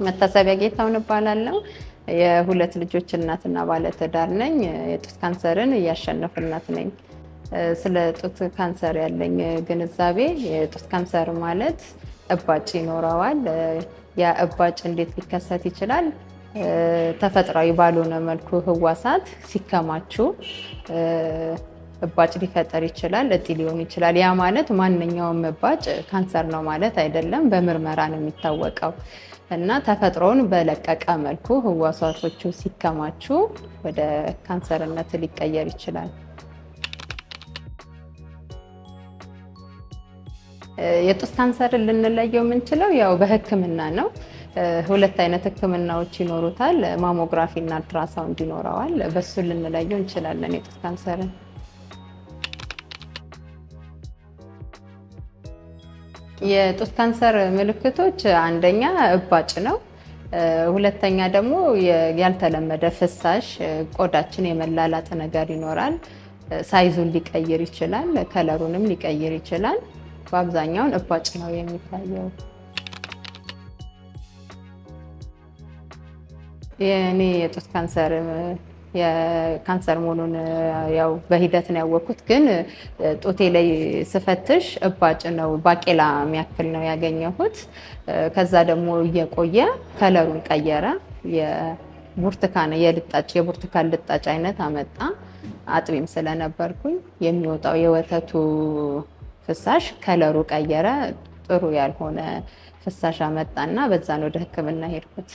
መታሰቢያ ጌታውን እባላለሁ። የሁለት ልጆች እናትና ባለትዳር ነኝ። የጡት ካንሰርን እያሸነፍናት ነኝ። ስለ ጡት ካንሰር ያለኝ ግንዛቤ የጡት ካንሰር ማለት እባጭ ይኖረዋል። ያ እባጭ እንዴት ሊከሰት ይችላል? ተፈጥሯዊ ባልሆነ መልኩ ህዋሳት ሲከማቹ እባጭ ሊፈጠር ይችላል። እጢ ሊሆን ይችላል። ያ ማለት ማንኛውም እባጭ ካንሰር ነው ማለት አይደለም። በምርመራ ነው የሚታወቀው እና ተፈጥሮውን በለቀቀ መልኩ ህዋሳቶቹ ሲከማቹ ወደ ካንሰርነት ሊቀየር ይችላል። የጡት ካንሰርን ልንለየው የምንችለው ያው በህክምና ነው። ሁለት አይነት ህክምናዎች ይኖሩታል። ማሞግራፊ እና አልትራሳውንድ ይኖረዋል። በሱ ልንለየው እንችላለን የጡት ካንሰርን። የጡት ካንሰር ምልክቶች አንደኛ እባጭ ነው። ሁለተኛ ደግሞ ያልተለመደ ፍሳሽ ቆዳችን የመላላጥ ነገር ይኖራል። ሳይዙን ሊቀይር ይችላል፣ ከለሩንም ሊቀይር ይችላል። በአብዛኛውን እባጭ ነው የሚታየው። የኔ የጡት ካንሰር መሆኑን ያው በሂደት ነው ያወቅኩት። ግን ጡቴ ላይ ስፈትሽ እባጭ ነው፣ ባቄላ የሚያክል ነው ያገኘሁት። ከዛ ደግሞ እየቆየ ከለሩን ቀየረ። የብርቱካን ልጣጭ አይነት አመጣ። አጥቢም ስለነበርኩኝ የሚወጣው የወተቱ ፍሳሽ ከለሩ ቀየረ። ጥሩ ያልሆነ ፍሳሽ አመጣና በዛን ወደ ህክምና ሄድኩት።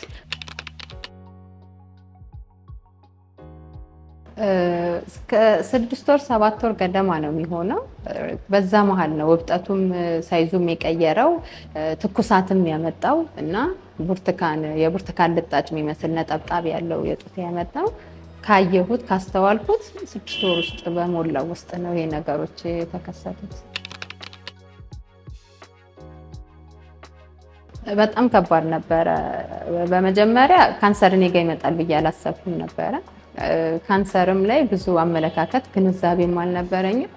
እስከ 6 ወር 7 ወር ገደማ ነው የሚሆነው። በዛ መሀል ነው እብጠቱም ሳይዙም የቀየረው፣ ትኩሳትም ያመጣው እና የብርቱካን ልጣጭ የሚመስል ነጠብጣብ ያለው የጡት ያመጣው። ካየሁት ካስተዋልኩት 6 ወር ውስጥ በሞላው ውስጥ ነው ይሄ ነገሮች የተከሰቱት። በጣም ከባድ ነበረ። በመጀመሪያ ካንሰር እኔ ጋ ይመጣል ብዬ አላሰብኩም ነበረ። ካንሰርም ላይ ብዙ አመለካከት ግንዛቤም አልነበረኝም።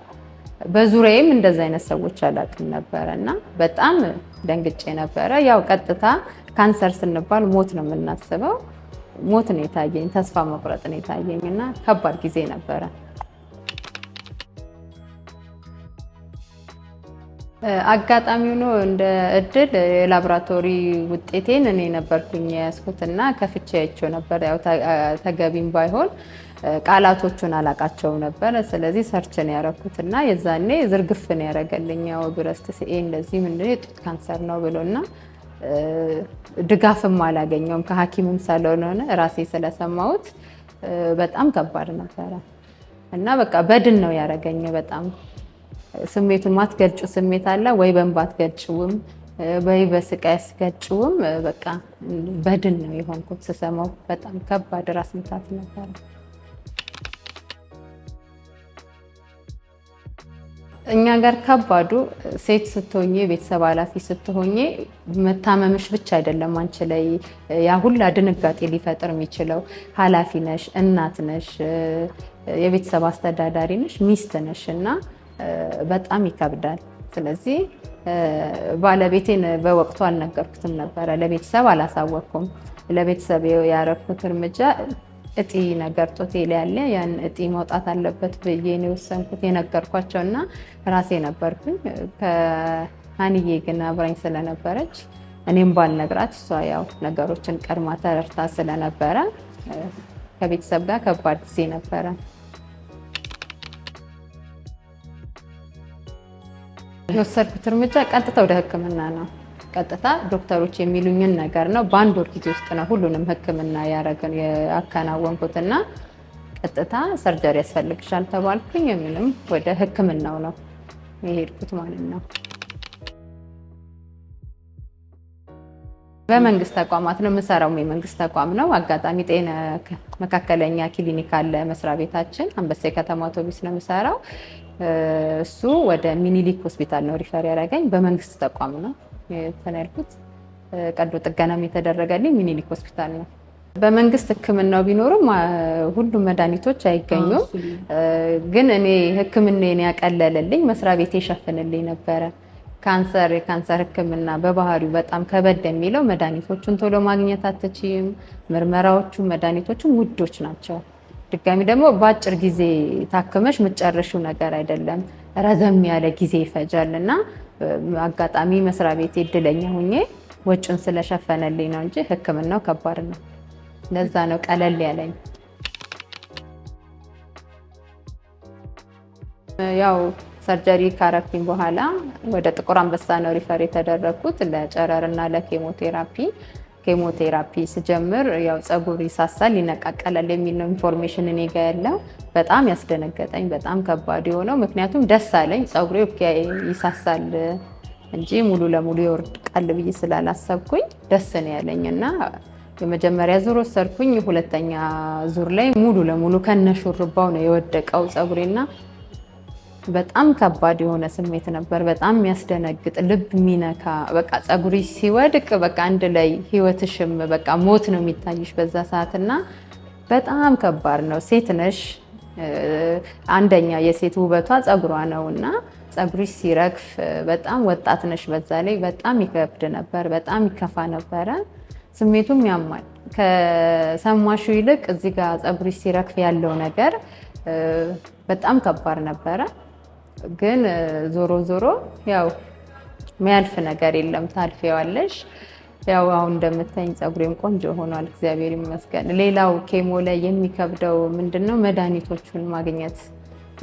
በዙሪያዬም እንደዚህ አይነት ሰዎች አላውቅም ነበረ እና በጣም ደንግጬ ነበረ። ያው ቀጥታ ካንሰር ስንባል ሞት ነው የምናስበው። ሞት ነው የታየኝ፣ ተስፋ መቁረጥ ነው የታየኝ እና ከባድ ጊዜ ነበረ። አጋጣሚው ነው እንደ እድል የላብራቶሪ ውጤቴን እኔ ነበርኩኝ ያስኩትና ከፍቼ አይቼው ነበር። ያው ተገቢም ባይሆን ቃላቶቹን አላቃቸው ነበር። ስለዚህ ሰርች ነው ያረኩትና የዛኔ ዝርግፍ ነው ያረገልኝ። ያው ብረስት ሲኤ እንደዚህ ምንድነው የጡት ካንሰር ነው ብሎና ድጋፍም አላገኘውም ከሐኪምም ስለሆነ ራሴ ስለሰማሁት በጣም ከባድ ነበረ እና በቃ በድን ነው ያረገኝ። በጣም ስሜቱን ማትገልጩ ስሜት አለ ወይ በእንባ አትገልጭውም ወይ በስቃይ አትገልጭውም። በቃ በድን ነው የሆንኩት ስሰማው። በጣም ከባድ ራስ ምታት ነበር። እኛ ጋር ከባዱ ሴት ስትሆኚ ቤተሰብ ኃላፊ ስትሆኚ መታመምሽ ብቻ አይደለም አንቺ ላይ ያ ሁላ ድንጋጤ ሊፈጥር የሚችለው። ኃላፊ ነሽ፣ እናት ነሽ፣ የቤተሰብ አስተዳዳሪ ነሽ፣ ሚስት ነሽ እና በጣም ይከብዳል። ስለዚህ ባለቤቴን በወቅቱ አልነገርኩትም ነበረ፣ ለቤተሰብ አላሳወቅኩም። ለቤተሰብ ያረኩት እርምጃ እጢ ነገር ጡቴ ላይ ያለ ያን እጢ መውጣት አለበት ብዬ ነው የወሰንኩት። የነገርኳቸው እና ራሴ ነበርኩኝ። ከሀንዬ ግን አብራኝ ስለነበረች እኔም ባልነግራት እሷ ያው ነገሮችን ቀድማ ተረድታ ስለነበረ ከቤተሰብ ጋር ከባድ ጊዜ ነበረ። የወሰድኩት እርምጃ ቀጥታ ወደ ህክምና ነው። ቀጥታ ዶክተሮች የሚሉኝን ነገር ነው። በአንድ ወር ጊዜ ውስጥ ነው ሁሉንም ህክምና ያከናወንኩትና ቀጥታ ሰርጀሪ ያስፈልግሻል ተባልኩኝ። ምንም ወደ ህክምናው ነው የሄድኩት ማለት ነው። በመንግስት ተቋማት ነው የምሰራው። የመንግስት ተቋም ነው። አጋጣሚ ጤና መካከለኛ ክሊኒክ አለ መስሪያ ቤታችን፣ አንበሳ ከተማ አውቶቡስ ነው የምሰራው። እሱ ወደ ሚኒሊክ ሆስፒታል ነው ሪፈር ያደረገኝ። በመንግስት ተቋም ነው የተነልኩት። ቀዶ ጥገናም የተደረገልኝ ሚኒሊክ ሆስፒታል ነው። በመንግስት ህክምናው ቢኖርም ሁሉም መድኃኒቶች አይገኙም። ግን እኔ ህክምናዬን ያቀለለልኝ መስሪያ ቤቴ ይሸፍንልኝ ነበረ። የካንሰር ህክምና በባህሪው በጣም ከበድ የሚለው መድኃኒቶቹን ቶሎ ማግኘት አትችይም። ምርመራዎቹ መድኃኒቶቹም ውዶች ናቸው። ድጋሚ ደግሞ በአጭር ጊዜ ታክመሽ የምትጨርሺው ነገር አይደለም፣ ረዘም ያለ ጊዜ ይፈጃል እና አጋጣሚ መስሪያ ቤት እድለኛ ሁኜ ወጪውን ስለሸፈነልኝ ነው እንጂ ህክምናው ከባድ ነው። ለዛ ነው ቀለል ያለኝ። ያው ሰርጀሪ ካረኩኝ በኋላ ወደ ጥቁር አንበሳ ነው ሪፈር የተደረኩት ለጨረር እና ለኬሞቴራፒ። ኬሞቴራፒ ስጀምር ያው ፀጉር ይሳሳል ይነቃቀላል የሚል ነው ኢንፎርሜሽን እኔ ጋ ያለው። በጣም ያስደነገጠኝ በጣም ከባድ የሆነው ምክንያቱም ደስ አለኝ ፀጉሬ ይሳሳል እንጂ ሙሉ ለሙሉ ይወድቃል ብዬ ስላላሰብኩኝ ደስ ነው ያለኝ እና የመጀመሪያ ዙር ወሰድኩኝ። ሁለተኛ ዙር ላይ ሙሉ ለሙሉ ከነሹርባው ነው የወደቀው ፀጉሬና በጣም ከባድ የሆነ ስሜት ነበር። በጣም የሚያስደነግጥ ልብ የሚነካ በቃ ፀጉሪ ሲወድቅ በቃ አንድ ላይ ህይወትሽም በቃ ሞት ነው የሚታይሽ በዛ ሰዓትና በጣም ከባድ ነው። ሴት ነሽ፣ አንደኛ የሴት ውበቷ ፀጉሯ ነው እና ፀጉሪሽ ሲረግፍ በጣም ወጣት ነሽ፣ በዛ ላይ በጣም ይከብድ ነበር፣ በጣም ይከፋ ነበረ። ስሜቱም ያማል። ከሰማሹ ይልቅ እዚህ ጋር ፀጉሪሽ ሲረግፍ ያለው ነገር በጣም ከባድ ነበረ። ግን ዞሮ ዞሮ ያው የሚያልፍ ነገር የለም፣ ታልፊዋለሽ። ያው አሁን እንደምታይኝ ፀጉሬም ቆንጆ ሆኗል፣ እግዚአብሔር ይመስገን። ሌላው ኬሞ ላይ የሚከብደው ምንድነው መድኃኒቶቹን ማግኘት።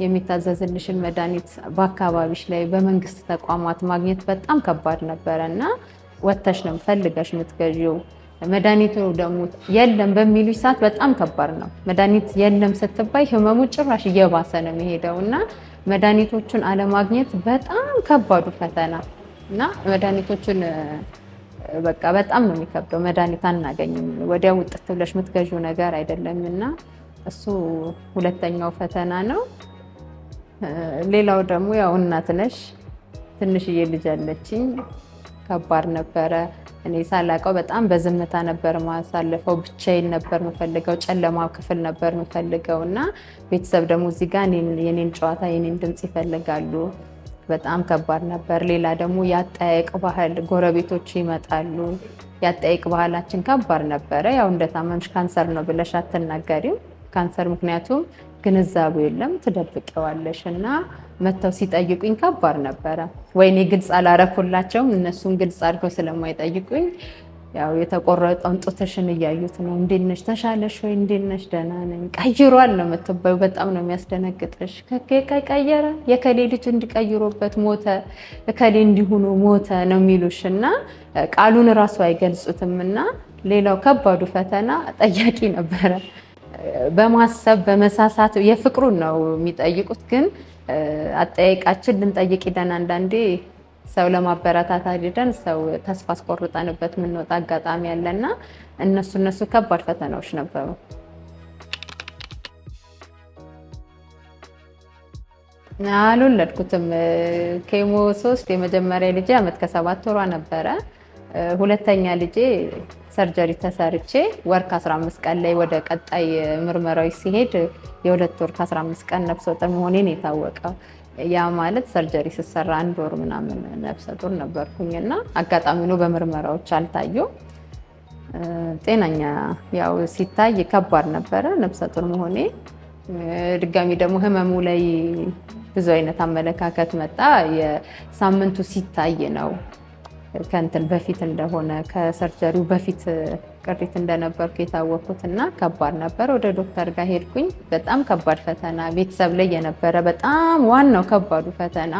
የሚታዘዝልሽን መድኃኒት በአካባቢሽ ላይ በመንግስት ተቋማት ማግኘት በጣም ከባድ ነበረ እና ወተሽ ነው ፈልገሽ የምትገዢው። መድኃኒቱ ደግሞ የለም በሚሉሽ ሰዓት በጣም ከባድ ነው። መድኃኒት የለም ስትባይ ህመሙ ጭራሽ እየባሰ ነው የሚሄደው እና መድኃኒቶቹን አለማግኘት በጣም ከባዱ ፈተና እና መድኃኒቶቹን በቃ በጣም ነው የሚከብደው። መድኃኒት አናገኝም፣ ወዲያው ውጥት ብለሽ የምትገዢው ነገር አይደለም እና እሱ ሁለተኛው ፈተና ነው። ሌላው ደግሞ ያው እናት ነሽ፣ ትንሽዬ ልጅ አለችኝ። ከባድ ነበረ። እኔ ሳላውቀው በጣም በዝምታ ነበር ማሳለፈው። ብቻዬን ነበር የምፈልገው፣ ጨለማ ክፍል ነበር የምፈልገው እና ቤተሰብ ደግሞ እዚህ ጋር የኔን ጨዋታ የኔን ድምፅ ይፈልጋሉ። በጣም ከባድ ነበር። ሌላ ደግሞ ያጠያየቅ ባህል፣ ጎረቤቶች ይመጣሉ። ያጠያየቅ ባህላችን ከባድ ነበረ። ያው እንደታመምሽ ካንሰር ነው ብለሽ አትናገሪም። ካንሰር ምክንያቱም ግንዛቤው የለም፣ ትደብቀዋለሽ እና መተው ሲጠይቁኝ ከባድ ነበረ። ወይኔ ግልጽ አላረኩላቸውም፣ እነሱን ግልጽ አድርገው ስለማይጠይቁኝ ያው የተቆረጠውን ጡትሽን እያዩት ነው። እንዴት ነሽ? ተሻለሽ ወይ? እንዴት ነሽ? ደህና ነኝ። ቀይሯል ነው የምትባዩ። በጣም ነው የሚያስደነግጥሽ። ቀየረ፣ የከሌ ልጅ እንዲቀይሮበት ሞተ፣ እከሌ እንዲሆኑ ሞተ ነው የሚሉሽ እና ቃሉን እራሱ አይገልጹትም። እና ሌላው ከባዱ ፈተና ጠያቂ ነበረ። በማሰብ በመሳሳት የፍቅሩን ነው የሚጠይቁት፣ ግን አጠያየቃችን ልንጠይቅ ሂደን አንዳንዴ ሰው ለማበረታታት ሂደን ሰው ተስፋ አስቆርጠንበት የምንወጣ አጋጣሚ ያለና እነሱ ከባድ ፈተናዎች ነበሩ። አልወለድኩትም። ኬሞ 3 የመጀመሪያ ልጄ ዓመት ከ7 ወሯ ነበረ። ሁለተኛ ልጄ ሰርጀሪ ተሰርቼ ወር ከ15 ቀን ላይ ወደ ቀጣይ ምርመራዎች ሲሄድ የ2 ወር ከ15 ቀን ነፍሰ ጡር መሆኔን የታወቀው። ያ ማለት ሰርጀሪ ስሰራ 1 ወር ምናምን ነፍሰ ጡር ነበርኩኝና አጋጣሚ ነው በምርመራዎች አልታየው። ጤነኛ ያው ሲታይ ከባድ ነበረ ነፍሰ ጡር መሆኔ። ድጋሚ ደግሞ ህመሙ ላይ ብዙ አይነት አመለካከት መጣ። የሳምንቱ ሲታይ ነው ከእንትን በፊት እንደሆነ ከሰርጀሪው በፊት ቅሪት እንደነበርኩ የታወቅኩት እና ከባድ ነበር። ወደ ዶክተር ጋር ሄድኩኝ። በጣም ከባድ ፈተና ቤተሰብ ላይ የነበረ በጣም ዋናው ከባዱ ፈተና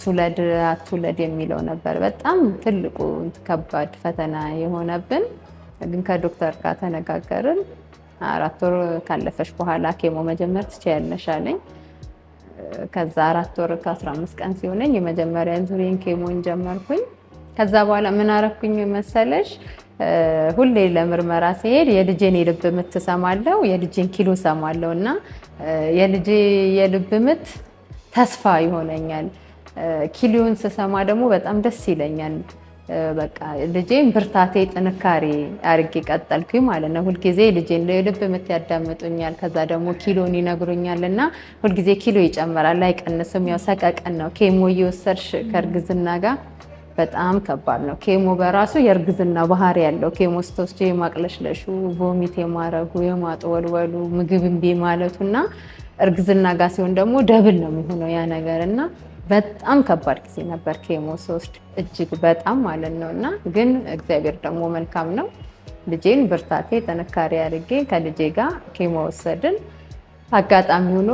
ትውለድ አትውለድ የሚለው ነበር። በጣም ትልቁ ከባድ ፈተና የሆነብን ግን ከዶክተር ጋር ተነጋገርን። 4 ወር ካለፈሽ በኋላ ኬሞ መጀመር ትችያለሽ አለኝ። ከዛ 4 ወር ከ15 ቀን ሲሆነኝ የመጀመሪያ ዙሪን ኬሞን ጀመርኩኝ። ከዛ በኋላ ምን አረኩኝ መሰለሽ? ሁሌ ለምርመራ ሲሄድ የልጄን የልብ ምት ሰማለው፣ የልጄን ኪሎ ሰማለው እና የልጄ የልብ ምት ተስፋ ይሆነኛል። ኪሎን ስሰማ ደግሞ በጣም ደስ ይለኛል። በቃ ልጄን ብርታቴ ጥንካሬ አድርጌ ቀጠልኩኝ ማለት ነው። ሁልጊዜ ልጄን ልብ ምት ያዳምጡኛል፣ ከዛ ደግሞ ኪሎን ይነግሩኛል እና ሁልጊዜ ኪሎ ይጨምራል አይቀንስም። ያው ሰቀቀን ነው። ኬሞ እየወሰድሽ ከእርግዝና ጋር በጣም ከባድ ነው። ኬሞ በራሱ የእርግዝና ባህሪ ያለው ኬሞ ስትወስጂ የማቅለሽለሹ፣ ቮሚት የማረጉ፣ የማጥወልወሉ፣ ምግብ እምቢ ማለቱና እርግዝና ጋር ሲሆን ደግሞ ደብል ነው የሚሆነው ያ ነገር እና በጣም ከባድ ጊዜ ነበር ኬሞ ስወስድ እጅግ በጣም ማለት ነው። እና ግን እግዚአብሔር ደግሞ መልካም ነው። ልጄን ብርታቴ ጥንካሬ አድርጌ ከልጄ ጋር ኬሞ ወሰድን። አጋጣሚ ሆኖ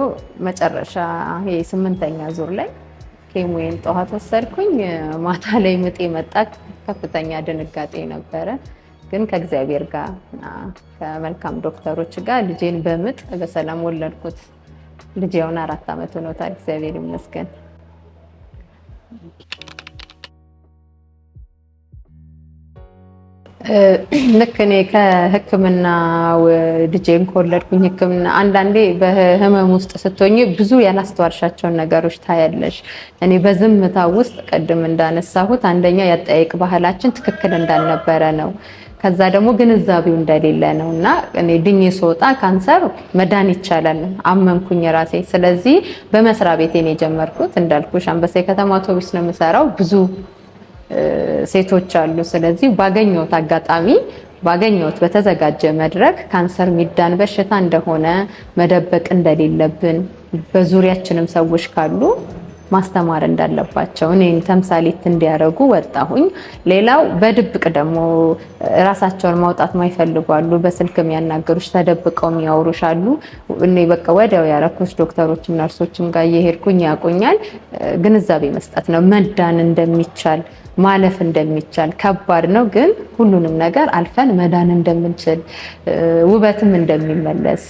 መጨረሻ የ8ኛ ዙር ላይ ኬሞዬን ጠዋት ወሰድኩኝ። ማታ ላይ ምጤ መጣ። ከፍተኛ ድንጋጤ ነበረ። ግን ከእግዚአብሔር ጋር እና ከመልካም ዶክተሮች ጋር ልጄን በምጥ በሰላም ወለድኩት። ልጄ አሁን 4 ዓመት ሆኖታል። እግዚአብሔር ይመስገን። ልክ እኔ ከሕክምና ልጄን ከወለድኩኝ ሕክምና አንዳንዴ በህመም ውስጥ ስትሆኚ ብዙ ያላስተዋልሻቸውን ነገሮች ታያለሽ። እኔ በዝምታ ውስጥ ቅድም እንዳነሳሁት አንደኛ ያጠያይቅ ባህላችን ትክክል እንዳልነበረ ነው። ከዛ ደግሞ ግንዛቤው እንደሌለ ነው እና እኔ ድኜ ስወጣ ካንሰር መዳን ይቻላል አመንኩኝ ራሴ። ስለዚህ በመስሪያ ቤቴ ነው የጀመርኩት። እንዳልኩሽ አንበሳ የከተማ አውቶቡስ ነው የምሰራው። ብዙ ሴቶች አሉ። ስለዚህ ባገኘሁት አጋጣሚ ባገኘሁት በተዘጋጀ መድረክ ካንሰር ሚዳን በሽታ እንደሆነ መደበቅ እንደሌለብን በዙሪያችንም ሰዎች ካሉ ማስተማር እንዳለባቸው እኔን ተምሳሌት እንዲያደርጉ ወጣሁኝ። ሌላው በድብቅ ደግሞ ራሳቸውን ማውጣት ማይፈልጉ አሉ። በስልክ የሚያናገሩሽ ተደብቀው የሚያወሩሽ አሉ። እኔ በቃ ወዲያው ያረኩት ዶክተሮችም ነርሶችም ጋር እየሄድኩኝ ያቆኛል። ግንዛቤ መስጠት ነው መዳን እንደሚቻል ማለፍ እንደሚቻል። ከባድ ነው ግን ሁሉንም ነገር አልፈን መዳን እንደምንችል፣ ውበትም እንደሚመለስ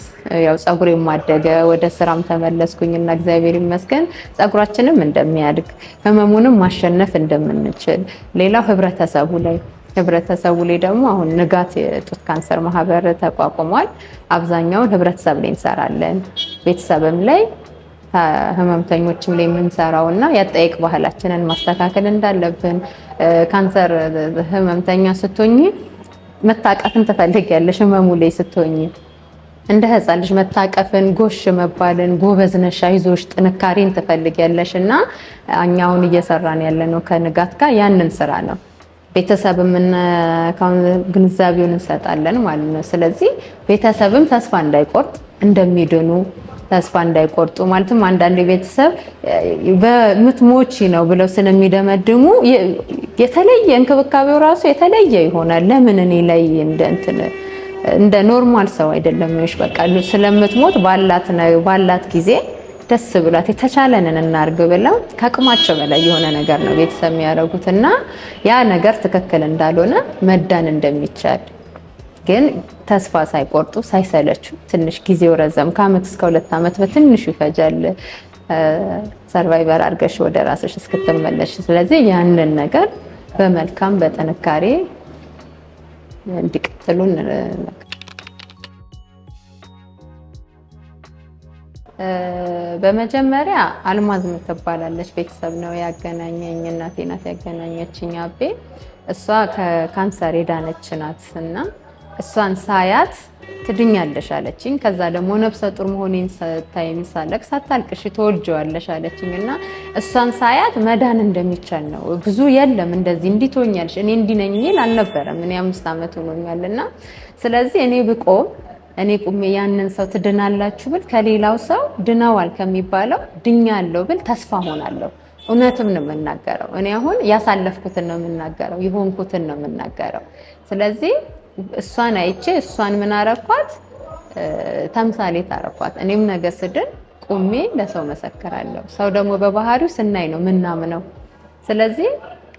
ያው ፀጉሬ ማደገ ወደ ስራም ተመለስኩኝና እግዚአብሔር ይመስገን ፀጉራችንም እንደሚያድግ ህመሙንም ማሸነፍ እንደምንችል። ሌላው ህብረተሰቡ ላይ ደግሞ አሁን ንጋት የጡት ካንሰር ማህበር ተቋቁሟል። አብዛኛውን ህብረተሰብ ላይ እንሰራለን። ቤተሰብም ላይ ህመምተኞችም ላይ የምንሰራው እና ያጠያይቅ ባህላችንን ማስተካከል እንዳለብን። ካንሰር ህመምተኛ ስትሆኚ መታቀፍን ትፈልጊያለሽ። ህመሙ ላይ ስትሆኚ እንደ ህፃን ልጅ መታቀፍን፣ ጎሽ መባልን፣ ጎበዝ ነሽ፣ አይዞሽ፣ ጥንካሬን ትፈልጊያለሽ እና እኛውን እየሰራን ያለነው ከንጋት ጋር ያንን ስራ ነው። ቤተሰብም ግንዛቤውን እንሰጣለን ማለት ነው። ስለዚህ ቤተሰብም ተስፋ እንዳይቆርጥ እንደሚድኑ ተስፋ እንዳይቆርጡ ማለትም አንዳንድ ቤተሰብ በምትሞቺ ነው ብለው ስለሚደመድሙ የተለየ እንክብካቤው ራሱ የተለየ ይሆናል። ለምን እኔ ላይ እንደ ኖርማል ሰው አይደለም ይሽ በቃ ስለምትሞት ባላት ጊዜ ደስ ብላት የተቻለንን እናርግ ብለው ከአቅማቸው በላይ የሆነ ነገር ነው ቤተሰብ የሚያደርጉትና ያ ነገር ትክክል እንዳልሆነ መዳን እንደሚቻል ግን ተስፋ ሳይቆርጡ ሳይሰለቹ ትንሽ ጊዜው ረዘም ከአመት እስከ 2 ዓመት በትንሹ ይፈጃል ሰርቫይቨር አድርገሽ ወደ ራስሽ እስክትመለሽ። ስለዚህ ያንን ነገር በመልካም በጥንካሬ እንዲቀጥሉን በመጀመሪያ አልማዝ ምትባላለች ቤተሰብ ነው ያገናኘኝ። እናቴ ናት ያገናኘችኝ። አቤ እሷ ከካንሰር የዳነች ናት እና እሷን ሳያት ትድኛለሽ አለችኝ። ከዛ ደግሞ ነፍሰ ጡር መሆኔን ስታይ ሳለቅ ሳታልቅሽ ትወልጂዋለሽ አለችኝ እና እሷን ሳያት መዳን እንደሚቻል ነው። ብዙ የለም እንደዚህ እንዲትሆኛለሽ እኔ እንዲነኝ ይል አልነበረም። እኔ 5 ዓመት ሆኖኛልና ስለዚህ እኔ ቁሜ ያንን ሰው ትድናላችሁ ብል ከሌላው ሰው ድነዋል ከሚባለው ድኛለሁ ብል ተስፋ ሆናለሁ። እውነትም ነው የምናገረው። እኔ አሁን ያሳለፍኩትን ነው የምናገረው፣ የሆንኩትን ነው የምናገረው። ስለዚህ እሷን አይቼ እሷን ምን አረኳት? ተምሳሌት አረኳት። እኔም ነገ ስድን ቁሜ ለሰው መሰክራለሁ። ሰው ደግሞ በባህሪው ስናይ ነው ምናምነው። ስለዚህ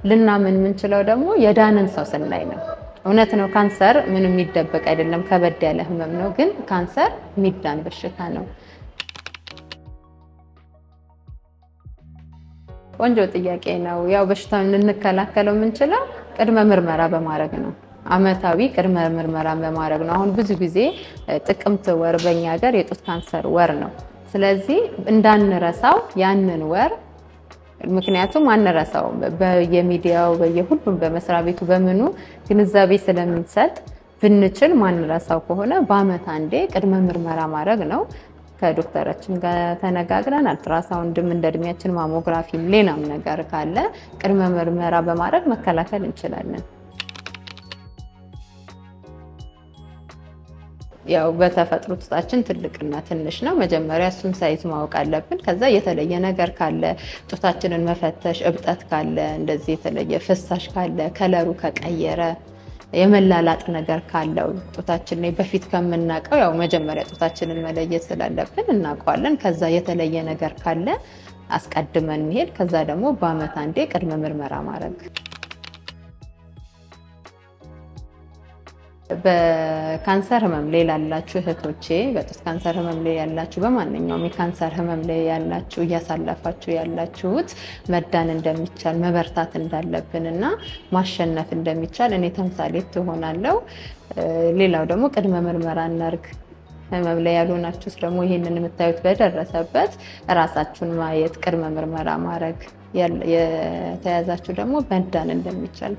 ልናምን የምንችለው ደግሞ የዳንን ሰው ስናይ ነው። እውነት ነው ካንሰር ምንም የሚደበቅ አይደለም፣ ከበድ ያለ ህመም ነው። ግን ካንሰር የሚዳን በሽታ ነው። ቆንጆ ጥያቄ ነው። ያው በሽታውን ልንከላከለው የምንችለው ቅድመ ምርመራ በማድረግ ነው። አመታዊ ቅድመ ምርመራ በማድረግ ነው። አሁን ብዙ ጊዜ ጥቅምት ወር በእኛ ሀገር የጡት ካንሰር ወር ነው። ስለዚህ እንዳንረሳው ያንን ወር ምክንያቱም አንረሳውም። በየሚዲያው በየሁሉም በመስሪያ ቤቱ በምኑ ግንዛቤ ስለምንሰጥ ብንችል ማንረሳው ከሆነ በአመት አንዴ ቅድመ ምርመራ ማድረግ ነው። ከዶክተራችን ጋር ተነጋግረን አልትራሳውንድም እንደ እድሜያችን ማሞግራፊም ሌላም ነገር ካለ ቅድመ ምርመራ በማድረግ መከላከል እንችላለን። ያው በተፈጥሮ ጡታችን ትልቅና ትንሽ ነው። መጀመሪያ እሱን ሳይዝ ማወቅ አለብን። ከዛ የተለየ ነገር ካለ ጡታችንን መፈተሽ፣ እብጠት ካለ፣ እንደዚህ የተለየ ፍሳሽ ካለ፣ ከለሩ ከቀየረ፣ የመላላጥ ነገር ካለው ጡታችን ላይ በፊት ከምናውቀው ያው መጀመሪያ ጡታችንን መለየት ስላለብን እናውቀዋለን። ከዛ የተለየ ነገር ካለ አስቀድመን መሄድ፣ ከዛ ደግሞ በአመት አንዴ ቅድመ ምርመራ ማድረግ። በካንሰር ህመም ላይ ላላችሁ እህቶቼ፣ በጡት ካንሰር ህመም ላይ ያላችሁ፣ በማንኛውም የካንሰር ህመም ላይ ያላችሁ እያሳለፋችሁ ያላችሁት መዳን እንደሚቻል መበርታት እንዳለብን እና ማሸነፍ እንደሚቻል እኔ ተምሳሌት ትሆናለሁ። ሌላው ደግሞ ቅድመ ምርመራ እናርግ። ህመም ላይ ያልሆናችሁት ደግሞ ይሄንን የምታዩት በደረሰበት ራሳችሁን ማየት፣ ቅድመ ምርመራ ማድረግ፣ የተያዛችሁ ደግሞ መዳን እንደሚቻል